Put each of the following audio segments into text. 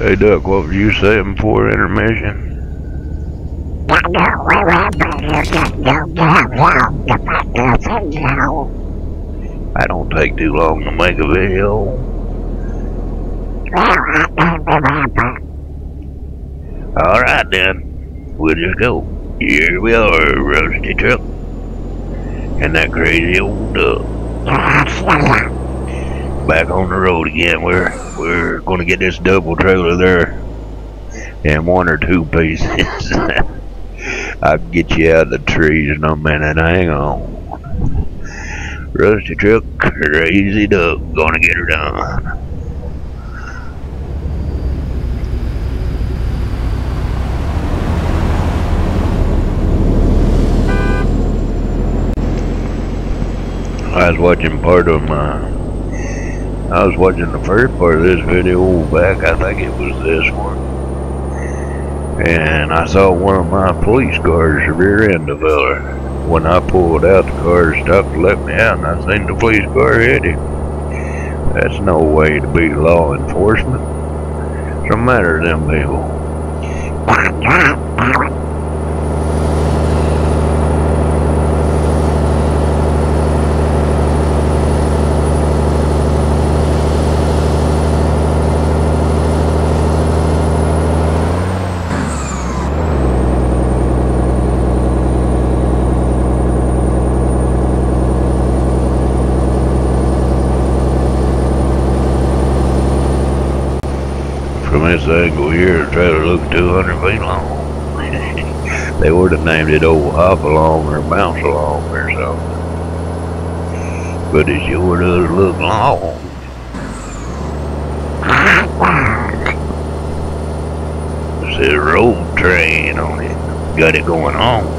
Hey Duck, what was you saying before intermission? I don't take too long to make a video. Alright then, we'll just go. Here we are, Rusty Truck. And that crazy old Duck. Back on the road again. We're gonna get this double trailer there in 1 or 2 pieces. I'll get you out of the trees in a minute. Hang on. Rusty Truck, crazy Duck, gonna get her done. I was watching the first part of this video back, I think it was this one. And I saw one of my police cars rear-end a fella. When I pulled out, the car stopped and let me out, and I seen the police car hit him. That's no way to be law enforcement. What's the matter with them people? From this angle here, the trailer looks 200 feet long. They would have named it Old Hop Along or Bounce Along or something. But it sure does look long. It says road train on it. Got it going on.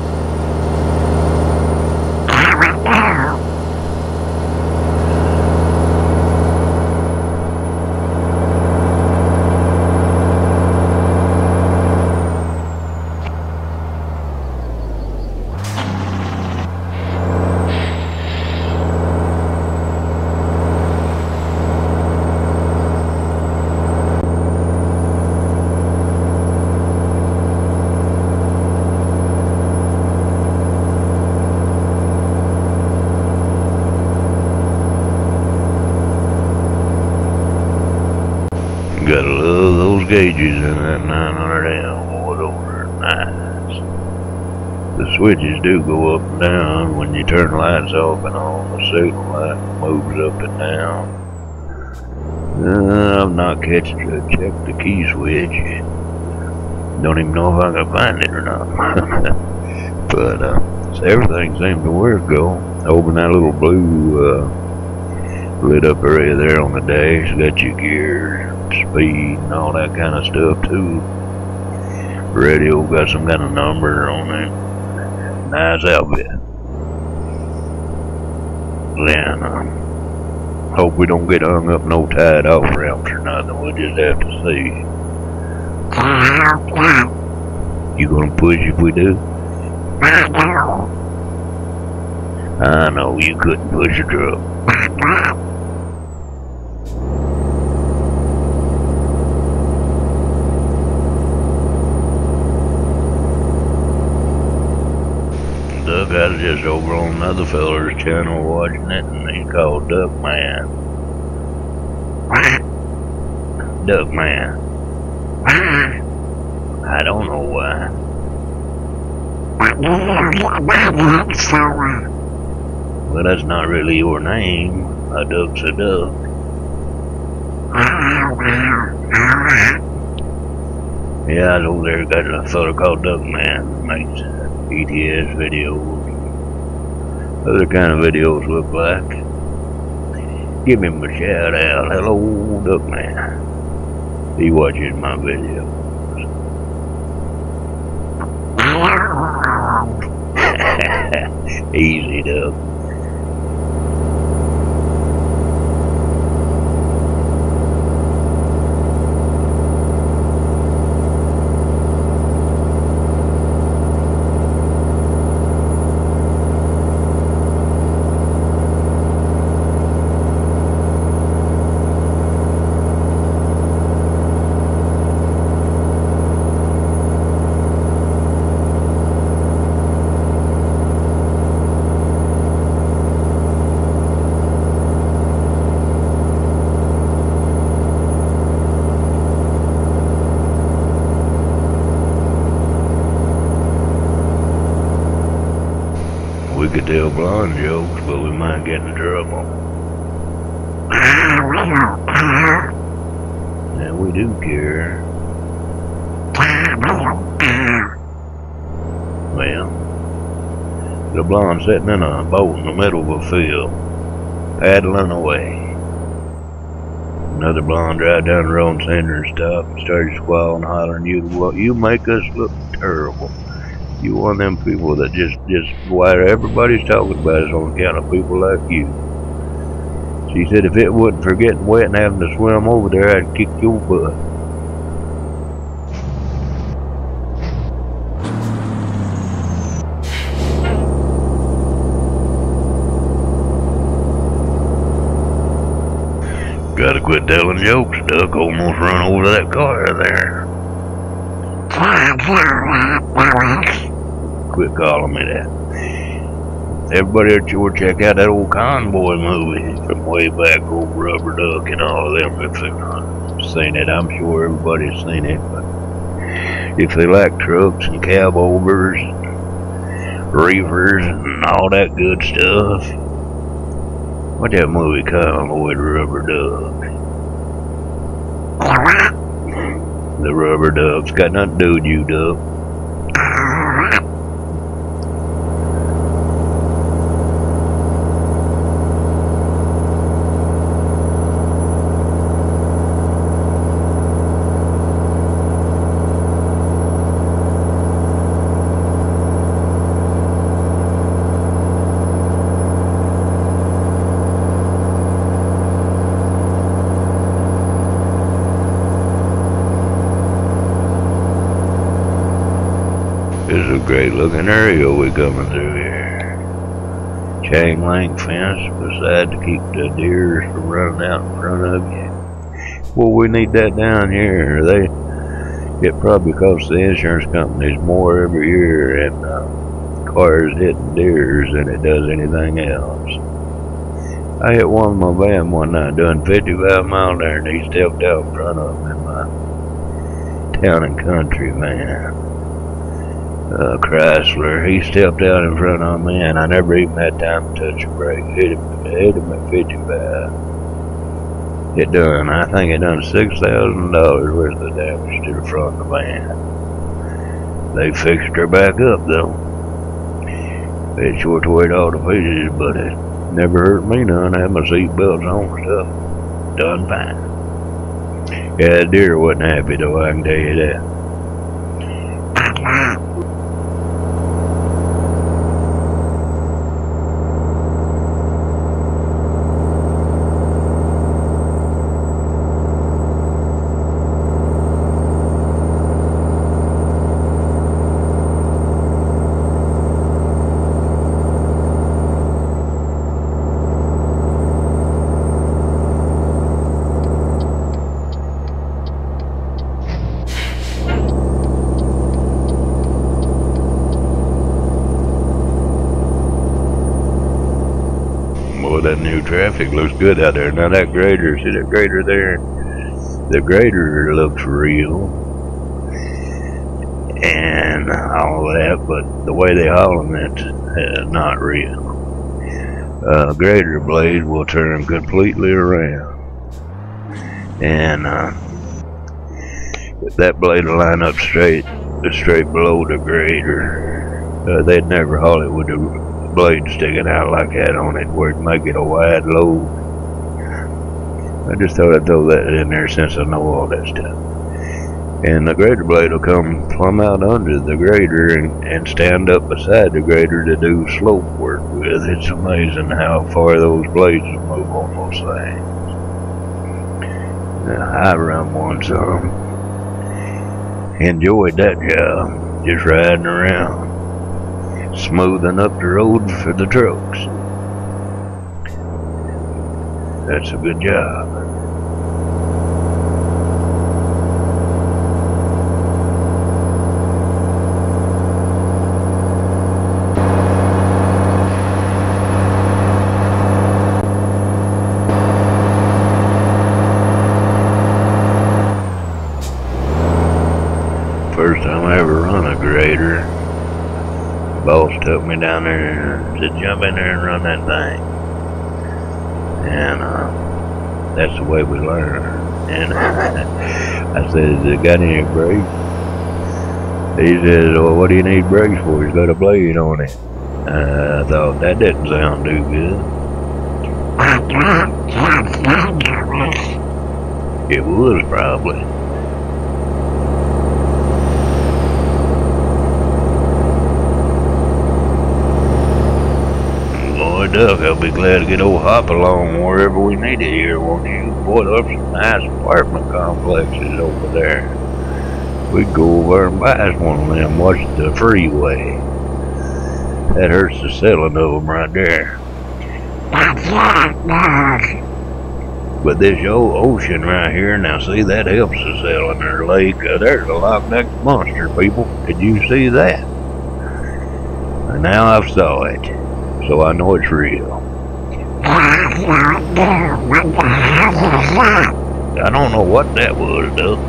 Gotta love those gauges in that 900M. Boy, those are nice. The switches do go up and down when you turn the lights off and on. The signal light moves up and down. I'm not catching to check the key switch. Don't even know if I can find it or not. But so everything seems to work though. Open that little blue lit up area there on the dash. Got your gear, speed, and all that kind of stuff too. Radio got some kind of number on it. Nice outfit. Then hope we don't get hung up no tied off ramps or nothing. We'll just have to see. You gonna push if we do? I know you couldn't push a truck. Duck, I was just over on another feller's channel watching it, and he's called Duck Man. Duck Man. I don't know why. Well, that's not really your name. A duck's a duck. Yeah, I was over there, got a fella called Duck Man. Makes ETS videos, other kind of videos look like. Give him a shout out. Hello, Duck Man. He watches my videos. Easy, Duck. We could tell blonde jokes, but we might get in trouble. We don't care. Yeah, we do care. We don't care. Well, the blonde sitting in a boat in the middle of a field, paddling away. Another blonde drive down the road and seen her stop and started squalling, hollering, you make us look terrible. You one of them people that just why everybody's talking about is on account of people like you. She said if it wasn't for getting wet and having to swim over there, I'd kick your butt. Gotta quit telling jokes, Duck. Almost run over that car there. Quit calling me that. Everybody at sure check out that old Convoy movie from way back, old Rubber Duck and all of them. If they've not seen it, I'm sure everybody's seen it. But if they like trucks and cab overs, reefers and all that good stuff, what's that movie called with Rubber Duck? The Rubber Duck's got nothing to do with you, Duck. This is a great looking area we coming through here. Chain link fence beside to keep the deers from running out in front of you. Well, we need that down here. It probably costs the insurance companies more every year in cars hitting deers than it does anything else. I hit one with my van one night doing 55 miles there, and he stepped out in front of me in my town and country van. Chrysler, he stepped out in front of me, and I never even had time to touch a brake. Hit him at 55. It done, I think it done $6,000 worth of damage to the front of the van. They fixed her back up, though. It sure tore it all to pieces, but it never hurt me none. I had my seat belts on and stuff. Done fine. Yeah, the deer wasn't happy, though, I can tell you that. Boy, that new traffic looks good out there. Now that grader, see that grader there? The grader looks real and all that, but the way they haul them, it's not real. Grader blade will turn completely around, and if that blade will line up straight below the grader, they'd never haul it with the blade sticking out like that on it where it'd make it a wide load. I just thought I'd throw that in there since I know all that stuff. And the grader blade will come plumb out under the grader and stand up beside the grader to do slope work with. It's amazing how far those blades will move on those things. I run one some. Enjoyed that job, just riding around, smoothing up the road for the trucks. That's a good job. First time I ever run a grader. Boss took me down there to jump in there and run that thing. And that's the way we learn. And I said, has it got any brakes? He says, well, what do you need brakes for? He's got a blade on it. I thought, that didn't sound too good. It was probably. Boy, Duck, I'll be glad to get old Hop along wherever we need it here, won't you? Boy, there's some nice apartment complexes over there. We'd go over and buy us one of them, watch the freeway. That hurts the selling of them right there. But this old ocean right here, now see, that helps the selling their lake. There's a Loch Ness monster, people. Did you see that? And now I've saw it, so I know it's real. I don't know what that was, though.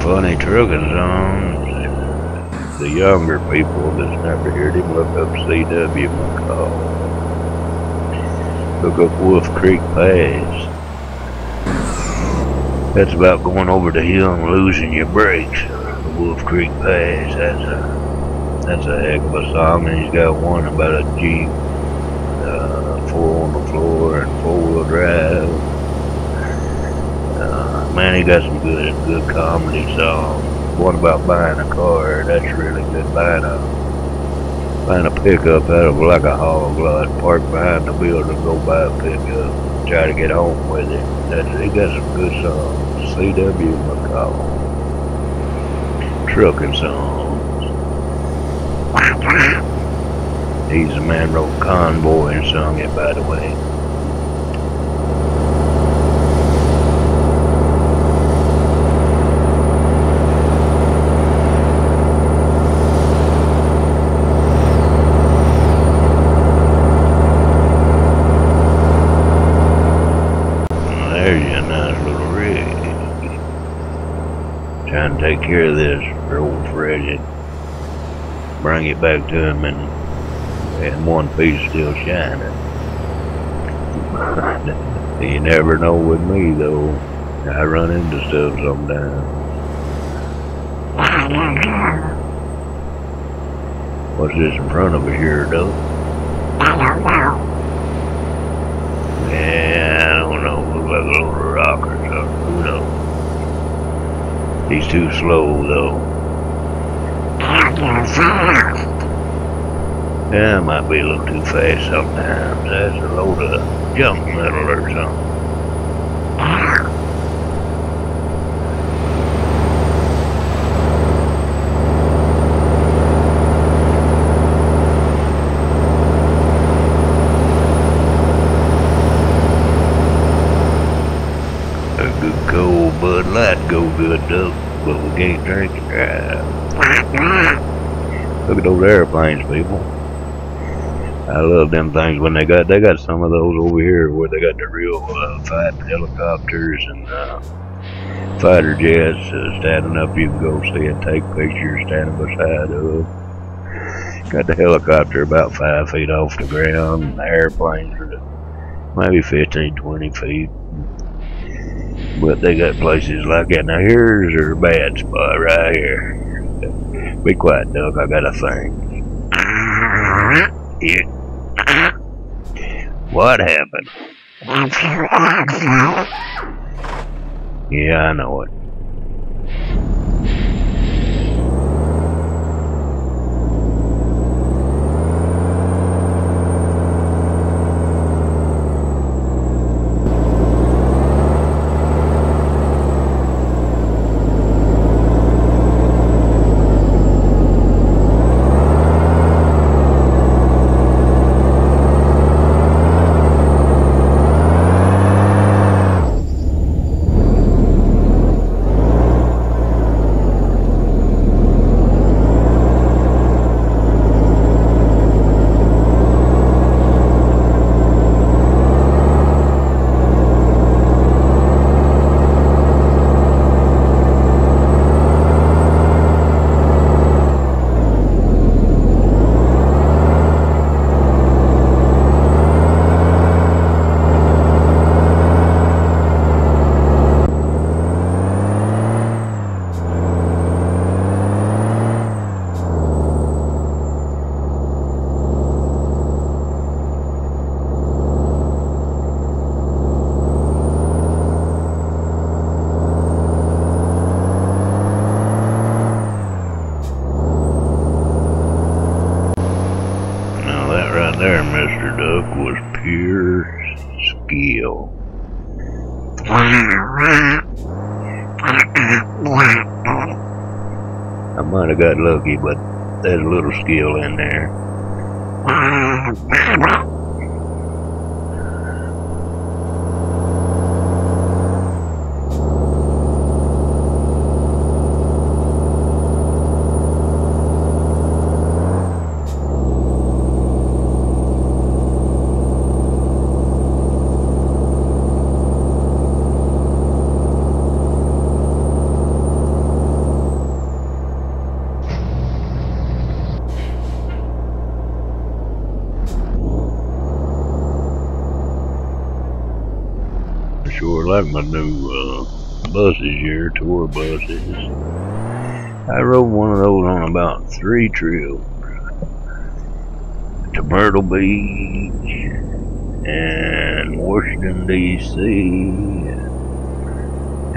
Funny trucking songs. The younger people that's never heard him, look up C.W. McCall. Look up Wolf Creek Pass. That's about going over the hill and losing your brakes. The Wolf Creek Pass. That's a heck of a song. And he's got one about a Jeep, 4 on the floor and 4-wheel drive. Man, he got some good comedy songs. One about buying a car, that's really good. Buying a pickup out of like a hog lot, park behind the building, go buy a pickup, try to get home with it. He got some good songs. C.W. McCall. Trucking songs. He's the man who wrote Convoy and sung it, by the way. There's your nice little rig. Trying to take care of this for old Freddy. Bring it back to him and one piece still shining. You never know with me though. I run into stuff sometimes. What's this in front of us here though? I don't know. Yeah, I don't know. Looks like a load of rock or something. Who knows? He's too slow though. Yeah, it might be a little too fast sometimes. That's a load of junk metal or something. A good cold Bud Light go good though, but we can't drink it dry. Look at those airplanes, people. I love them things when they got some of those over here where they got the real fighting helicopters and fighter jets standing up. You can go see and take pictures standing beside them. Got the helicopter about 5 feet off the ground, and the airplanes are maybe 15, 20 feet. But they got places like that. Now here's a bad spot right here. Be quiet, Duck. I got a thing. Yeah. What happened? Yeah, I know it. That right there, Mr. Duck, was pure skill. I might have got lucky, but there's a little skill in there. Sure like my new buses here, tour buses. I rode one of those on about 3 trips. To Myrtle Beach and Washington D.C.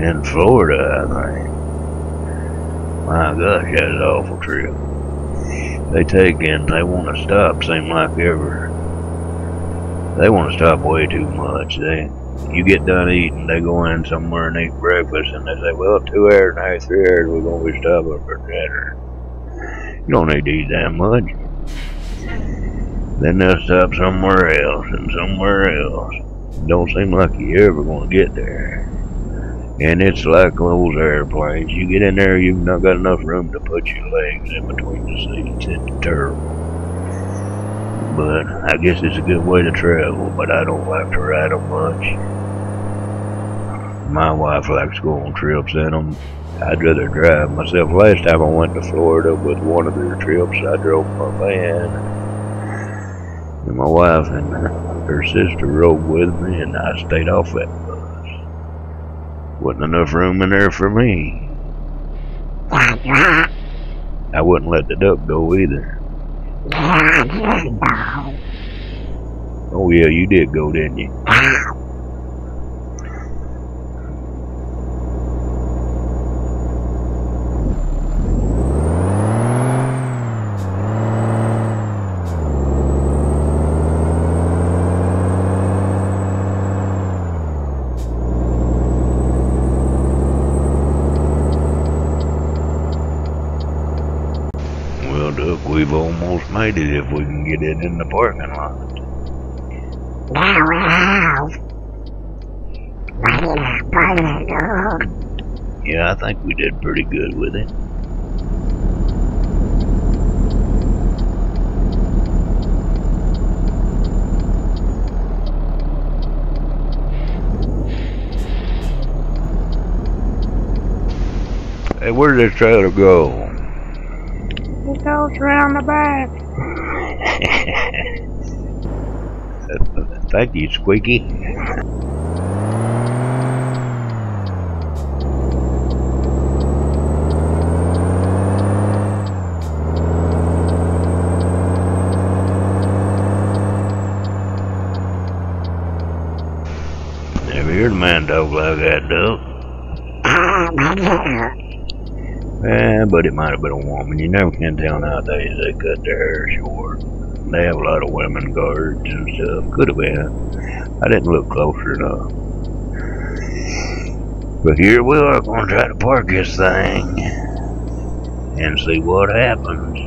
and Florida, I think. My gosh, that's an awful trip. They take in, they want to stop, seem like ever. They want to stop way too much. You get done eating, they go in somewhere and eat breakfast, and they say, well, 2 hours and a half, 3 hours, we're going to be stopping for dinner. You don't need to eat that much. Then they'll stop somewhere else and somewhere else. Don't seem like you're ever going to get there. And it's like those airplanes. You get in there, you've not got enough room to put your legs in between the seats. It's terrible. But I guess it's a good way to travel, but I don't like to ride them much. My wife likes to go on trips in them. I'd rather drive myself. Last time I went to Florida with one of their trips, I drove my van. And my wife and her sister rode with me, and I stayed off that bus. Wasn't enough room in there for me. I wouldn't let the duck go either. Oh yeah, you did go, didn't you? Well, Duck, we've almost made it if we can get it in the parking lot. Now we have. Yeah, I think we did pretty good with it. Hey, where did this trailer go? It goes around the back. Thank you, Squeaky. Never heard a man talk like that, Duck. But it might have been a woman. You never can tell nowadays. They cut their hair short. They have a lot of women guards and stuff. Could have been. I didn't look closer enough. But here we are going to try to park this thing and see what happens.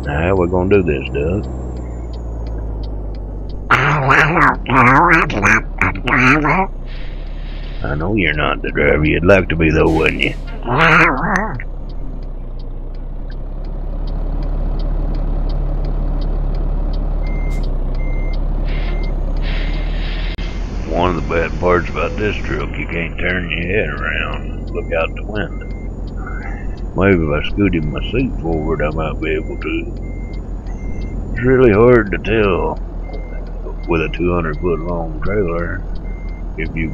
Now, how we going to do this, Doug? I know you're not the driver. You'd like to be though, wouldn't you? One of the bad parts about this truck, you can't turn your head around and look out the window. Maybe if I scooted my seat forward, I might be able to. It's really hard to tell with a 200-foot long trailer if you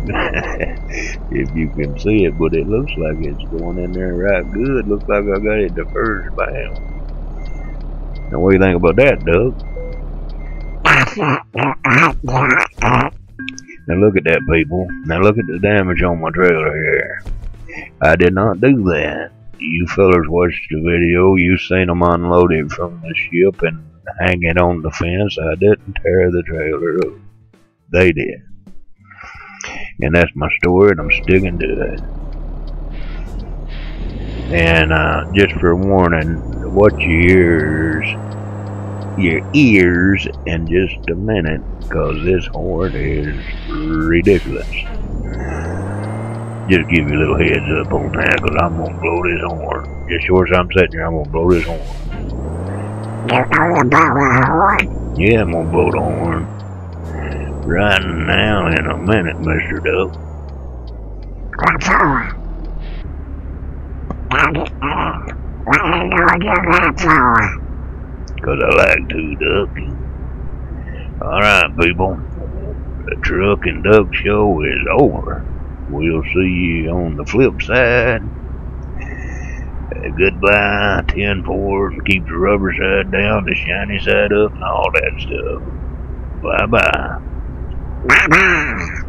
can see it, but it looks like it's going in there right good. Looks like I got it the first bound. Now what do you think about that, Doug? Now look at that, people. Now look at the damage on my trailer here. I did not do that. You fellers watched the video. You seen them unloaded from the ship and hanging on the fence. I didn't tear the trailer up. They did. And that's my story, and I'm sticking to it. And just for warning, watch your ears in just a minute, because this horn is ridiculous. Just give you a little heads up on that, because I'm going to blow this horn. Just short as I'm sitting here, I'm going to blow this horn. You're gonna blow the horn? Yeah, I'm going to blow the horn. Right now in a minute, Mr. Duck. What for? Why are you doing that for? Because I like to, Duck. Alright, people. The Truck and Duck show is over. We'll see you on the flip side. Goodbye, 10-4, and keep the rubber side down, the shiny side up, and all that stuff. Bye-bye. Bye-bye.